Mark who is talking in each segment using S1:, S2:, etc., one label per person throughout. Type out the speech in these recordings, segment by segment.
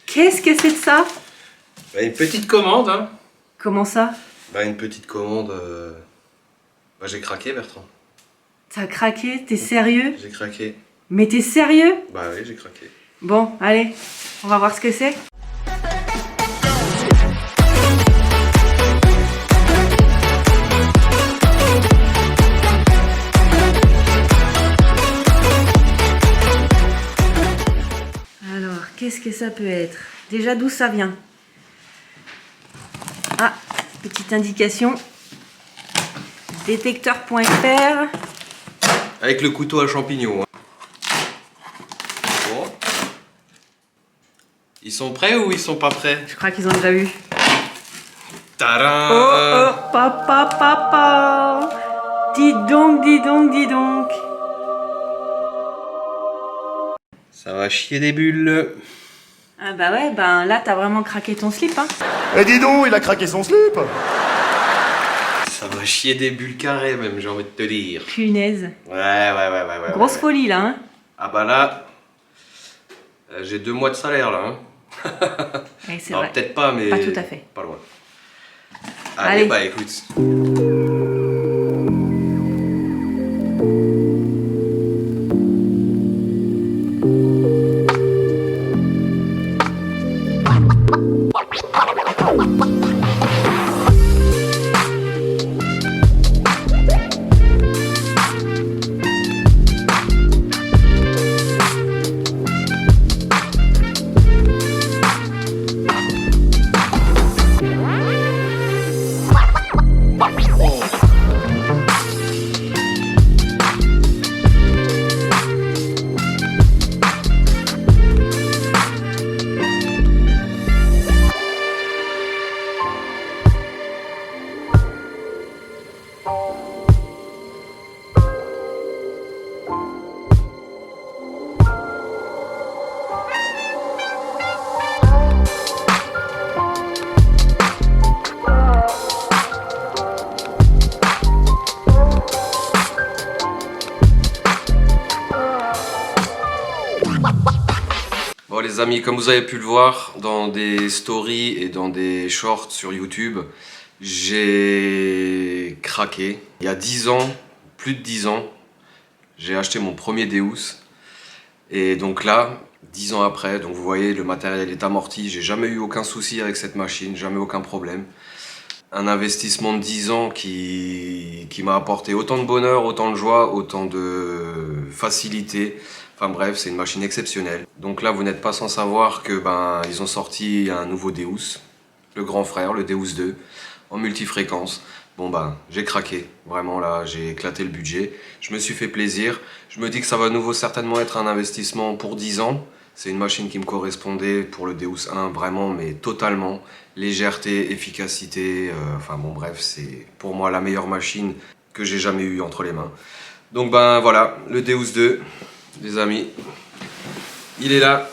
S1: Qu'est-ce que c'est de ça?
S2: Bah, une petite commande, hein.
S1: Comment ça?
S2: Bah, une petite commande. Bah, j'ai craqué, Bertrand.
S1: T'as craqué? T'es sérieux?
S2: J'ai craqué.
S1: Mais t'es sérieux?
S2: Bah oui, j'ai craqué.
S1: Bon, allez, on va voir ce que c'est. Alors, qu'est-ce que ça peut être? Déjà, d'où ça vient? Ah, petite indication. Détecteur.fr.
S2: Avec le couteau à champignons. Hein. Bon. Ils sont prêts ou ils sont pas prêts?
S1: Je crois qu'ils ont déjà vu.
S2: Tadam!
S1: Oh, oh, papa, papa. Dis donc, dis donc, dis donc.
S2: Ça va chier des bulles.
S1: Ah bah ouais, ben là, t'as vraiment craqué ton slip, hein.
S3: Eh dis donc, il a craqué son slip.
S2: Ça va chier des bulles carrées même, j'ai envie de te dire.
S1: Punaise.
S2: Ouais.
S1: Grosse folie, là, hein.
S2: Ah bah là, j'ai 2 mois de salaire là. Hein.
S1: Ouais, c'est
S2: Alors
S1: vrai.
S2: peut-être pas, mais
S1: Pas tout à fait.
S2: pas loin.
S1: Allez.
S2: Bah écoute. Bon les amis, comme vous avez pu le voir dans des stories et dans des shorts sur YouTube, j'ai craqué. Il y a 10 ans, plus de 10 ans, j'ai acheté mon premier Deus. Et donc là, 10 ans après, donc vous voyez, le matériel est amorti. J'ai jamais eu aucun souci avec cette machine, jamais aucun problème. Un investissement de 10 ans qui m'a apporté autant de bonheur, autant de joie, autant de facilité. Enfin bref, c'est une machine exceptionnelle. Donc là, vous n'êtes pas sans savoir que ils ont sorti un nouveau Deus, le grand frère, le Deus 2, en multifréquence. Bon j'ai craqué, vraiment là, j'ai éclaté le budget. Je me suis fait plaisir. Je me dis que ça va à nouveau certainement être un investissement pour 10 ans. C'est une machine qui me correspondait pour le Deus 1, vraiment, mais totalement. Légèreté, efficacité, enfin bon bref, c'est pour moi la meilleure machine que j'ai jamais eue entre les mains. Donc voilà, le Deus 2. Les amis, il est là,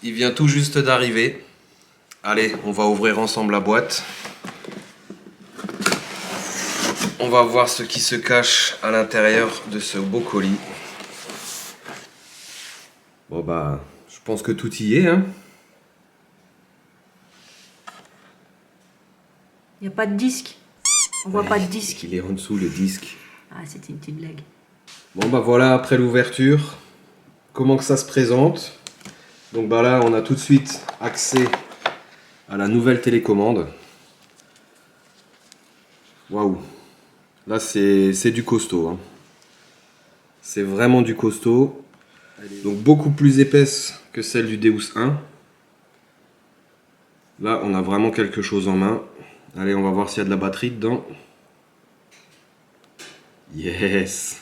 S2: il vient tout juste d'arriver. Allez, on va ouvrir ensemble la boîte. On va voir ce qui se cache à l'intérieur de ce beau colis. Bon je pense que tout y est, hein.
S1: Y a pas de disque. On voit pas de disque.
S2: Il est en dessous le disque.
S1: Ah, c'était une petite blague.
S2: Bon voilà, après l'ouverture, comment que ça se présente. Donc là, on a tout de suite accès à la nouvelle télécommande. Waouh. Là, c'est du costaud. Hein. C'est vraiment du costaud. Donc beaucoup plus épaisse que celle du Deus 1. Là, on a vraiment quelque chose en main. Allez, on va voir s'il y a de la batterie dedans. Yes!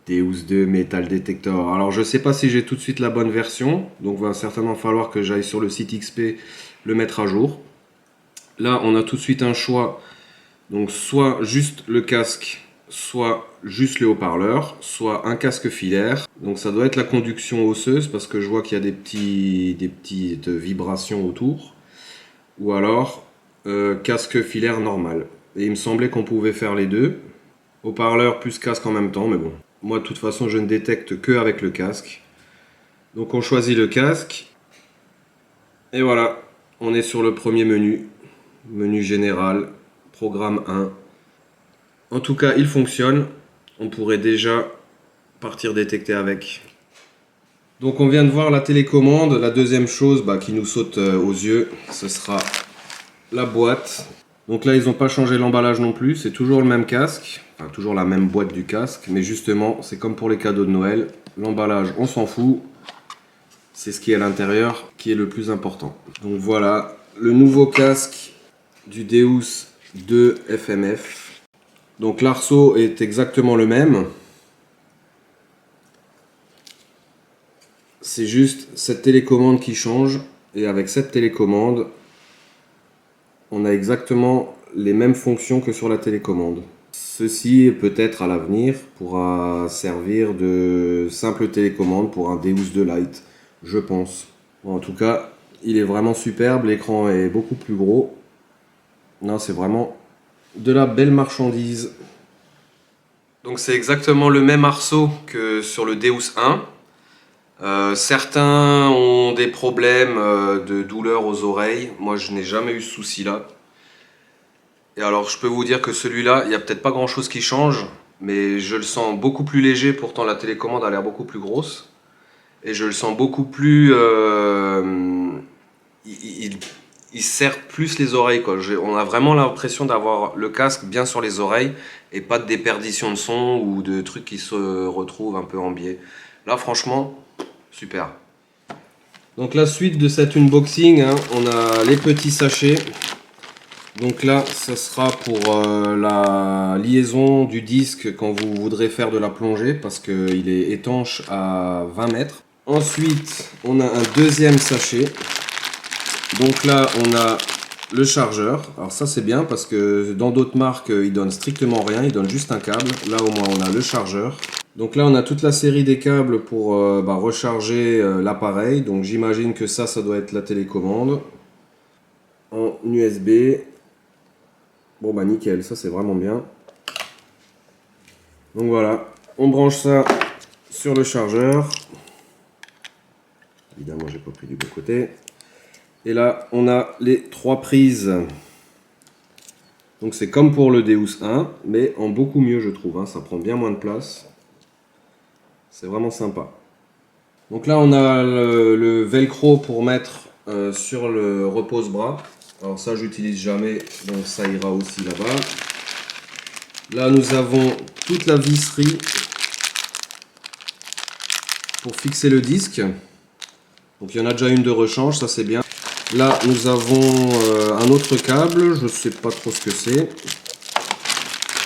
S2: Deus 2 Metal Detector. Alors je sais pas si j'ai tout de suite la bonne version, donc va certainement falloir que j'aille sur le site XP le mettre à jour. Là on a tout de suite un choix, donc soit juste le casque, soit juste le haut-parleur, soit un casque filaire. Donc ça doit être la conduction osseuse parce que je vois qu'il y a des petites vibrations autour. Ou alors casque filaire normal. Et il me semblait qu'on pouvait faire les deux. Haut-parleur plus casque en même temps, mais bon. Moi, de toute façon, je ne détecte que avec le casque. Donc, on choisit le casque. Et voilà, on est sur le premier menu. Menu général, programme 1. En tout cas, il fonctionne. On pourrait déjà partir détecter avec. Donc, on vient de voir la télécommande. La deuxième chose qui nous saute aux yeux, ce sera la boîte. Donc là, ils n'ont pas changé l'emballage non plus. C'est toujours le même casque. Enfin, toujours la même boîte du casque. Mais justement, c'est comme pour les cadeaux de Noël. L'emballage, on s'en fout. C'est ce qui est à l'intérieur qui est le plus important. Donc voilà, le nouveau casque du Deus 2 FMF. Donc l'arceau est exactement le même. C'est juste cette télécommande qui change. Et avec cette télécommande, on a exactement les mêmes fonctions que sur la télécommande. Ceci, peut-être à l'avenir, pourra servir de simple télécommande pour un Deus 2 Lite, je pense. Bon, en tout cas, il est vraiment superbe, l'écran est beaucoup plus gros. Non, c'est vraiment de la belle marchandise. Donc c'est exactement le même arceau que sur le Deus 1. Certains ont des problèmes de douleur aux oreilles. Moi, je n'ai jamais eu ce souci-là. Et alors, je peux vous dire que celui-là, il n'y a peut-être pas grand-chose qui change, mais je le sens beaucoup plus léger. Pourtant, la télécommande a l'air beaucoup plus grosse. Et je le sens beaucoup plus... il serre plus les oreilles, quoi. On a vraiment l'impression d'avoir le casque bien sur les oreilles et pas de déperdition de son ou de trucs qui se retrouvent un peu en biais. Là, franchement, super. Donc la suite de cet unboxing, on a les petits sachets. Donc là, ce sera pour la liaison du disque quand vous voudrez faire de la plongée parce qu'il est étanche à 20 mètres. Ensuite, on a un deuxième sachet. Donc là, on a le chargeur. Alors ça, c'est bien parce que dans d'autres marques, ils donnent strictement rien. Ils donnent juste un câble. Là, au moins, on a le chargeur. Donc là, on a toute la série des câbles pour recharger l'appareil. Donc j'imagine que ça doit être la télécommande. En USB. Bon bah nickel, ça c'est vraiment bien. Donc voilà, on branche ça sur le chargeur. Évidemment, j'ai pas pris du bon côté. Et là, on a les 3 prises. Donc c'est comme pour le Deus 1, mais en beaucoup mieux je trouve. Ça prend bien moins de place. C'est vraiment sympa. Donc là, on a le velcro pour mettre sur le repose-bras. Alors ça, j'utilise jamais, donc ça ira aussi là-bas. Là, nous avons toute la visserie pour fixer le disque. Donc il y en a déjà une de rechange, ça c'est bien. Là, nous avons un autre câble, je ne sais pas trop ce que c'est.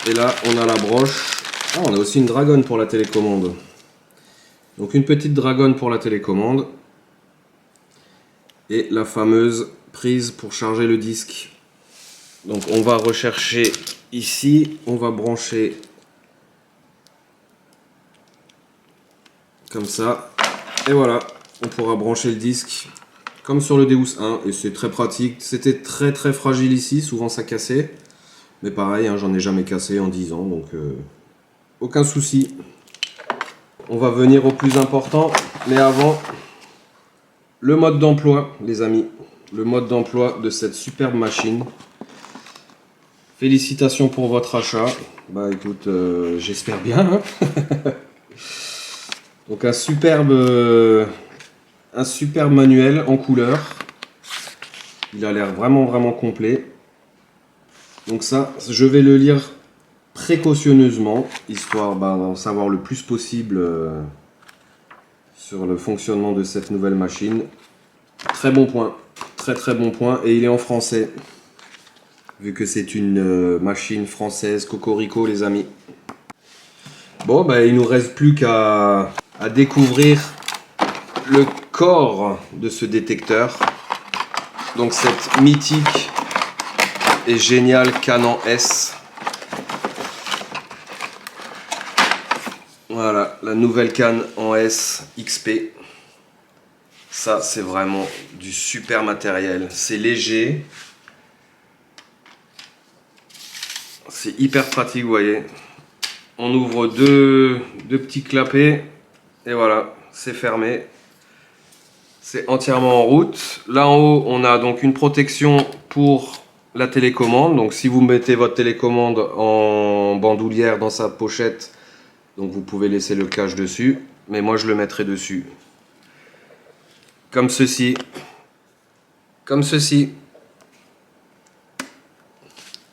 S2: Et là, on a la broche. Ah, on a aussi une dragonne pour la télécommande. Donc une petite dragonne pour la télécommande. Et la fameuse prise pour charger le disque. Donc on va rechercher ici, on va brancher comme ça. Et voilà, on pourra brancher le disque comme sur le Deus 1 et c'est très pratique. C'était très fragile ici, souvent ça cassait. Mais pareil, j'en ai jamais cassé en 10 ans, donc aucun souci. On va venir au plus important, mais avant, le mode d'emploi, les amis. Le mode d'emploi de cette superbe machine. Félicitations pour votre achat. Bah écoute, j'espère bien. Donc un superbe manuel en couleur. Il a l'air vraiment complet. Donc ça, je vais le lire précautionneusement, histoire d'en savoir le plus possible sur le fonctionnement de cette nouvelle machine. Très bon point, très bon point, et il est en français, vu que c'est une machine française, cocorico les amis. Bon, bah, il nous reste plus qu'à découvrir le corps de ce détecteur. Donc cette mythique et géniale Canon S. Voilà, la nouvelle canne en S XP. Ça, c'est vraiment du super matériel. C'est léger. C'est hyper pratique, vous voyez. On ouvre deux petits clapets et voilà, c'est fermé. C'est entièrement en route. Là en haut, on a donc une protection pour la télécommande. Donc si vous mettez votre télécommande en bandoulière dans sa pochette, donc vous pouvez laisser le cache dessus. Mais moi je le mettrai dessus. Comme ceci. Comme ceci.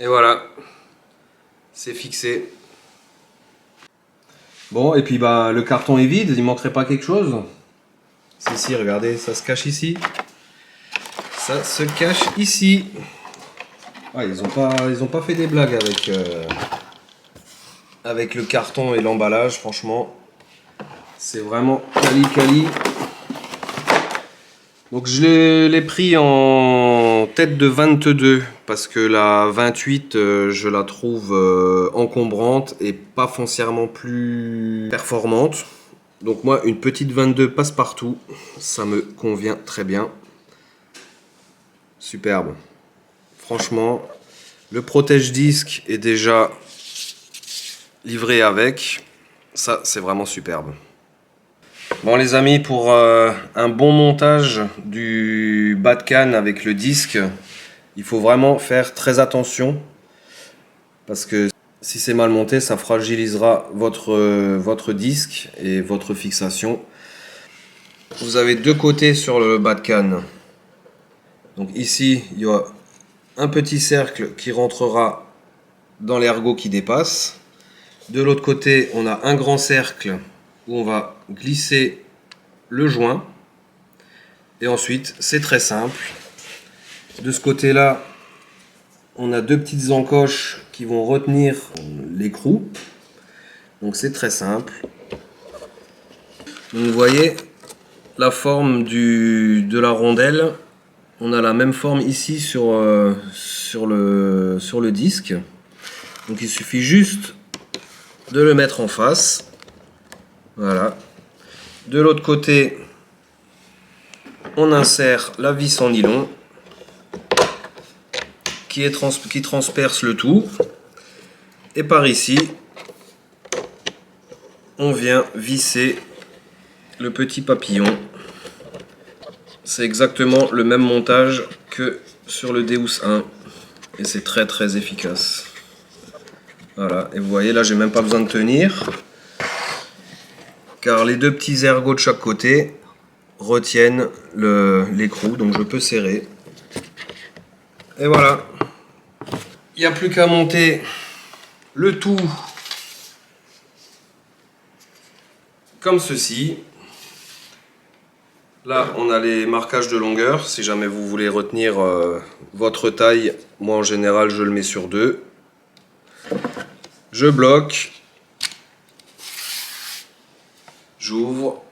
S2: Et voilà. C'est fixé. Bon, et puis bah le carton est vide, il manquerait pas quelque chose. Si, regardez, ça se cache ici. Ça se cache ici. Ah, ils ont pas fait des blagues avec le carton et l'emballage, franchement. C'est vraiment quali. Donc je l'ai pris en tête de 22 parce que la 28 je la trouve encombrante et pas foncièrement plus performante. Donc moi une petite 22 passe-partout, ça me convient très bien. Superbe. Franchement, le protège-disque est déjà livré avec. Ça c'est vraiment superbe. Bon les amis, pour un bon montage du bas de canne avec le disque, il faut vraiment faire très attention parce que si c'est mal monté, ça fragilisera votre disque et votre fixation. Vous avez deux côtés sur le bas de canne. Donc ici, il y a un petit cercle qui rentrera dans l'ergot qui dépasse. De l'autre côté, on a un grand cercle où on va glisser le joint et ensuite c'est très simple. De ce côté là on a deux petites encoches qui vont retenir l'écrou, donc c'est très simple. Donc, vous voyez la forme de la rondelle, on a la même forme ici sur le disque, donc il suffit juste de le mettre en face. Voilà. De l'autre côté, on insère la vis en nylon qui transperce le tout. Et par ici, on vient visser le petit papillon. C'est exactement le même montage que sur le Deus 1. Et c'est très efficace. Voilà. Et vous voyez, là, j'ai même pas besoin de tenir, car les deux petits ergots de chaque côté retiennent l'écrou, donc je peux serrer. Et voilà. Il n'y a plus qu'à monter le tout comme ceci. Là, on a les marquages de longueur. Si jamais vous voulez retenir votre taille, moi en général, je le mets sur 2. Je bloque. J'ouvre,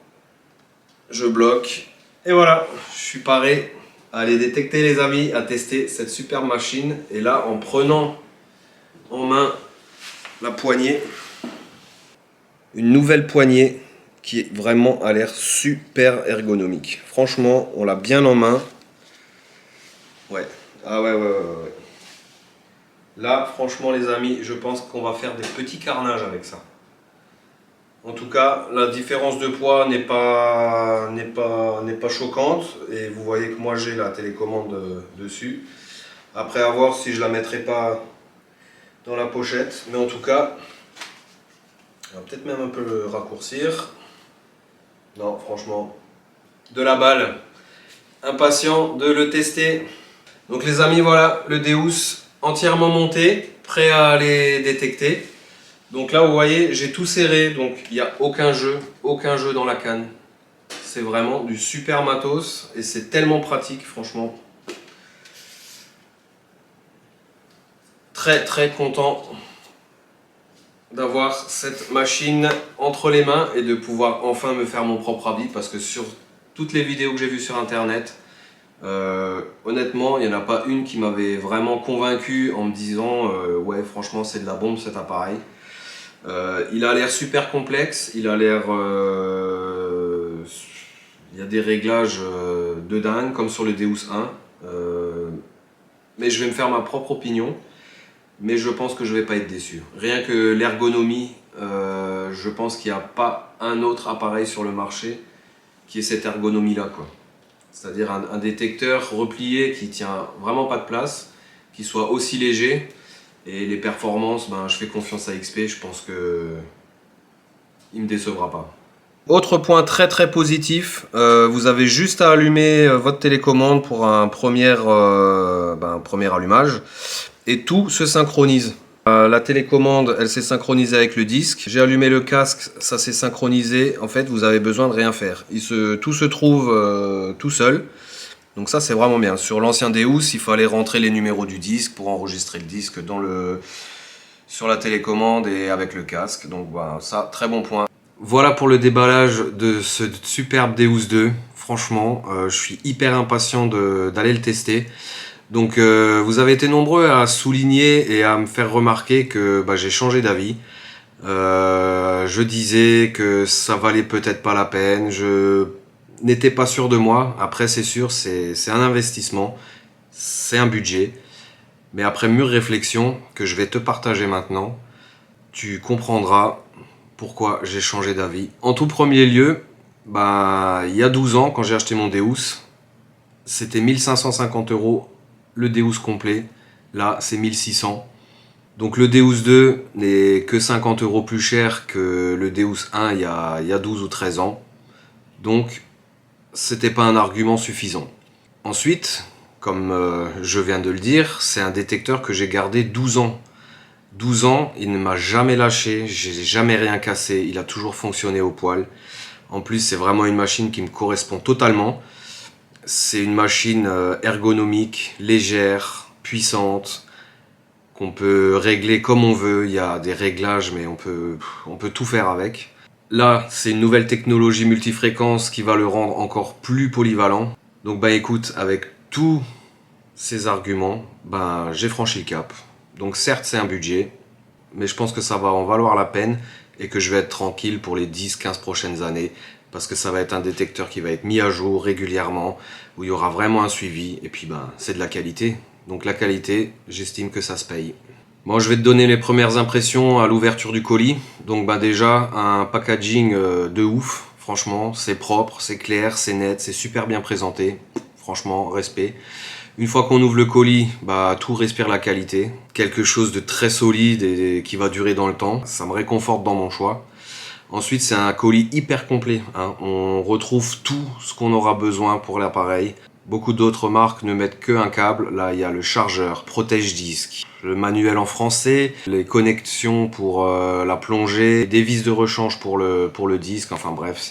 S2: je bloque, et voilà, je suis paré à aller détecter les amis, à tester cette superbe machine. Et là, en prenant en main la poignée, une nouvelle poignée qui est vraiment a l'air super ergonomique. Franchement, on l'a bien en main. Ouais, ah ouais. Là, franchement les amis, je pense qu'on va faire des petits carnages avec ça. En tout cas, la différence de poids n'est pas choquante. Et vous voyez que moi j'ai la télécommande dessus. Après, à voir si je la mettrai pas dans la pochette. Mais en tout cas, on va peut-être même un peu le raccourcir. Non, franchement, de la balle. Impatient de le tester. Donc les amis, voilà le Deus entièrement monté, prêt à aller détecter. Donc là, vous voyez, j'ai tout serré, donc il n'y a aucun jeu dans la canne. C'est vraiment du super matos et c'est tellement pratique, franchement. Très content d'avoir cette machine entre les mains et de pouvoir enfin me faire mon propre avis, parce que sur toutes les vidéos que j'ai vues sur internet, honnêtement, il n'y en a pas une qui m'avait vraiment convaincu en me disant ouais, franchement, c'est de la bombe cet appareil. Il a l'air super complexe, il a l'air... il y a des réglages de dingue, comme sur le Deus 1. Mais je vais me faire ma propre opinion. Mais je pense que je ne vais pas être déçu. Rien que l'ergonomie je pense qu'il n'y a pas un autre appareil sur le marché qui ait cette ergonomie-là, quoi. C'est-à-dire un détecteur replié qui tient vraiment pas de place, qui soit aussi léger. Et les performances, ben, je fais confiance à XP, je pense que il me décevra pas. Autre point très très positif, vous avez juste à allumer votre télécommande pour un premier allumage et tout se synchronise. La télécommande, elle s'est synchronisée avec le disque. J'ai allumé le casque, ça s'est synchronisé. En fait, vous avez besoin de rien faire. Tout se trouve tout seul. Donc ça, c'est vraiment bien. Sur l'ancien Deus, il fallait rentrer les numéros du disque pour enregistrer le disque sur la télécommande et avec le casque. Donc voilà, ça, très bon point. Voilà pour le déballage de ce superbe Deus 2. Franchement, je suis hyper impatient d'aller le tester. Donc vous avez été nombreux à souligner et à me faire remarquer que j'ai changé d'avis. Je disais que ça valait peut-être pas la peine, je n'étais pas sûr de moi. Après c'est sûr, c'est un investissement, c'est un budget. Mais après mûre réflexion que je vais te partager maintenant, tu comprendras pourquoi j'ai changé d'avis. En tout premier lieu, il y a 12 ans quand j'ai acheté mon Deus, c'était 1550 € le Deus complet, là c'est 1600. Donc le Deus 2 n'est que 50 € plus cher que le Deus 1 il y a 12 ou 13 ans. Donc c'était pas un argument suffisant. Ensuite, comme je viens de le dire, c'est un détecteur que j'ai gardé 12 ans. 12 ans, il ne m'a jamais lâché, j'ai jamais rien cassé, il a toujours fonctionné au poil. En plus, c'est vraiment une machine qui me correspond totalement. C'est une machine ergonomique, légère, puissante, qu'on peut régler comme on veut. Il y a des réglages, mais on peut tout faire avec. Là, c'est une nouvelle technologie multifréquence qui va le rendre encore plus polyvalent. Donc écoute, avec tous ces arguments, j'ai franchi le cap. Donc certes, c'est un budget, mais je pense que ça va en valoir la peine et que je vais être tranquille pour les 10-15 prochaines années. Parce que ça va être un détecteur qui va être mis à jour régulièrement, où il y aura vraiment un suivi, et puis c'est de la qualité. Donc la qualité, j'estime que ça se paye. Bon, je vais te donner les premières impressions à l'ouverture du colis. Donc déjà, un packaging de ouf, franchement, c'est propre, c'est clair, c'est net, c'est super bien présenté. Franchement, respect. Une fois qu'on ouvre le colis, tout respire la qualité. Quelque chose de très solide et qui va durer dans le temps. Ça me réconforte dans mon choix. Ensuite, c'est un colis hyper complet, hein. On retrouve tout ce qu'on aura besoin pour l'appareil. Beaucoup d'autres marques ne mettent qu'un câble. Là, il y a le chargeur, protège-disque, le manuel en français, les connexions pour la plongée, des vis de rechange pour le disque. Enfin bref,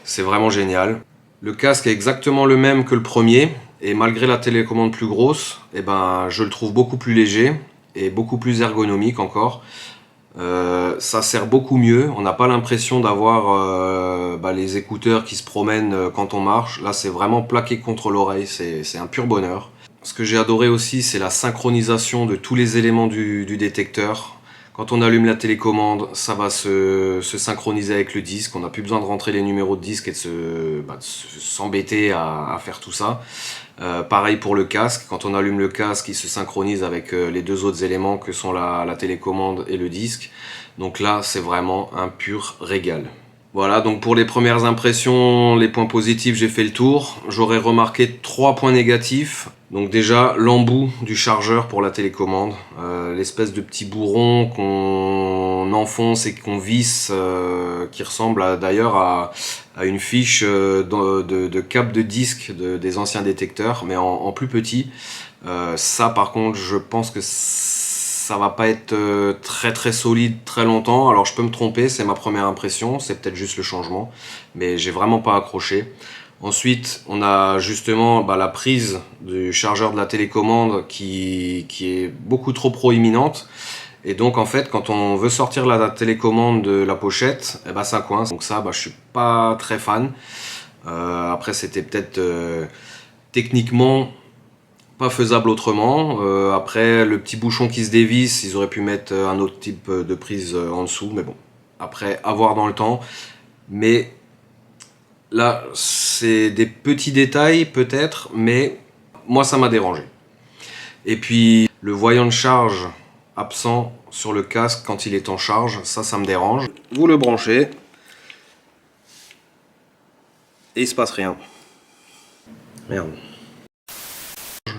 S2: c'est vraiment génial. Le casque est exactement le même que le premier. Et malgré la télécommande plus grosse, je le trouve beaucoup plus léger et beaucoup plus ergonomique encore. Ça sert beaucoup mieux, on n'a pas l'impression d'avoir les écouteurs qui se promènent quand on marche. Là c'est vraiment plaqué contre l'oreille, c'est un pur bonheur. Ce que j'ai adoré aussi, c'est la synchronisation de tous les éléments du détecteur. Quand on allume la télécommande, ça va se synchroniser avec le disque. On n'a plus besoin de rentrer les numéros de disque et de s'embêter à faire tout ça. Pareil pour le casque, quand on allume le casque, il se synchronise avec les deux autres éléments que sont la télécommande et le disque. Donc là, c'est vraiment un pur régal. Voilà, donc pour les premières impressions, les points positifs, j'ai fait le tour. J'aurais remarqué 3 points négatifs. Donc déjà, l'embout du chargeur pour la télécommande. L'espèce de petit bourron qu'on enfonce et qu'on visse, qui ressemble d'ailleurs à une fiche de câble de disque des anciens détecteurs, mais en plus petit. Ça par contre, je pense que ça va pas être très très solide très longtemps. Alors je peux me tromper, c'est ma première impression, c'est peut-être juste le changement, mais j'ai vraiment pas accroché. Ensuite, on a justement la prise du chargeur de la télécommande qui est beaucoup trop proéminente. Et donc en fait, quand on veut sortir la télécommande de la pochette, ça coince. Donc ça, je suis pas très fan. Après, c'était peut-être techniquement pas faisable autrement. Après, le petit bouchon qui se dévisse, ils auraient pu mettre un autre type de prise en dessous. Mais bon, après, à voir dans le temps. Mais là, c'est des petits détails peut-être, mais moi ça m'a dérangé. Et puis le voyant de charge absent, sur le casque quand il est en charge, ça me dérange. Vous le branchez et il se passe rien. Merde.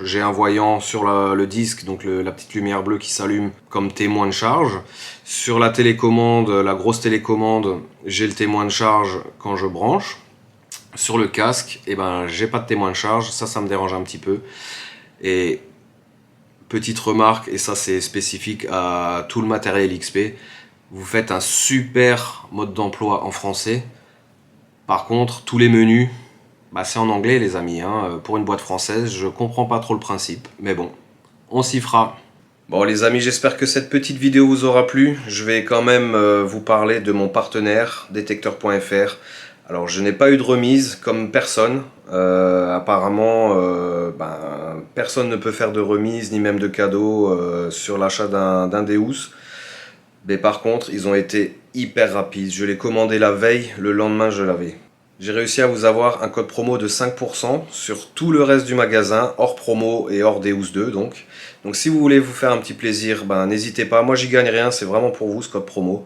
S2: J'ai un voyant sur le disque, donc la petite lumière bleue qui s'allume comme témoin de charge. Sur la télécommande, la grosse télécommande, j'ai le témoin de charge quand je branche. Sur le casque, eh ben, j'ai pas de témoin de charge, ça me dérange un petit peu. Et petite remarque, et ça c'est spécifique à tout le matériel XP, vous faites un super mode d'emploi en français. Par contre, tous les menus, bah, c'est en anglais les amis, hein. Pour une boîte française, je comprends pas trop le principe, mais bon, on s'y fera. Bon les amis, j'espère que cette petite vidéo vous aura plu. Je vais quand même vous parler de mon partenaire, Détecteur.fr. Alors je n'ai pas eu de remise comme personne. Apparemment, personne ne peut faire de remise ni même de cadeau sur l'achat d'un Deus. Mais par contre, ils ont été hyper rapides. Je l'ai commandé la veille, le lendemain je l'avais. J'ai réussi à vous avoir un code promo de 5% sur tout le reste du magasin, hors promo et hors Deus 2 donc. Donc si vous voulez vous faire un petit plaisir, n'hésitez pas. Moi j'y gagne rien, c'est vraiment pour vous ce code promo.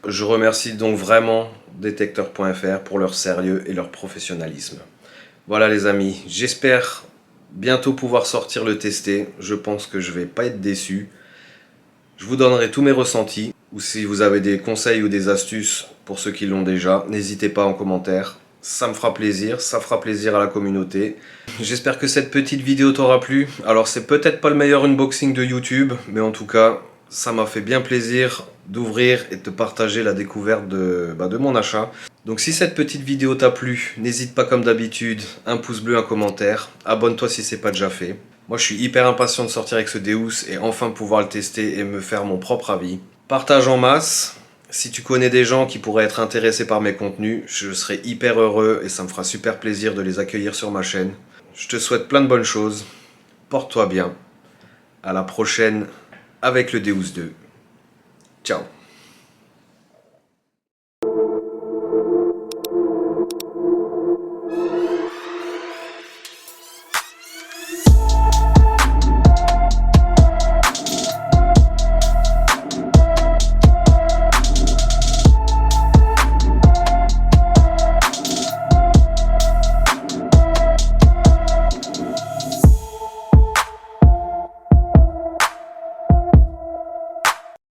S2: Je remercie donc vraiment Détecteur.fr pour leur sérieux et leur professionnalisme. Voilà les amis, j'espère bientôt pouvoir sortir le tester. Je pense que je vais pas être déçu. Je vous donnerai tous mes ressentis. Ou si vous avez des conseils ou des astuces pour ceux qui l'ont déjà, n'hésitez pas en commentaire. Ça me fera plaisir, ça fera plaisir à la communauté. J'espère que cette petite vidéo t'aura plu. Alors c'est peut-être pas le meilleur unboxing de YouTube, mais en tout cas, ça m'a fait bien plaisir d'ouvrir et de partager la découverte de mon achat. Donc si cette petite vidéo t'a plu, n'hésite pas comme d'habitude, un pouce bleu, un commentaire. Abonne-toi si c'est pas déjà fait. Moi je suis hyper impatient de sortir avec ce Deus et enfin pouvoir le tester et me faire mon propre avis. Partage en masse. Si tu connais des gens qui pourraient être intéressés par mes contenus, je serai hyper heureux et ça me fera super plaisir de les accueillir sur ma chaîne. Je te souhaite plein de bonnes choses. Porte-toi bien. À la prochaine avec le Deus 2. Ciao.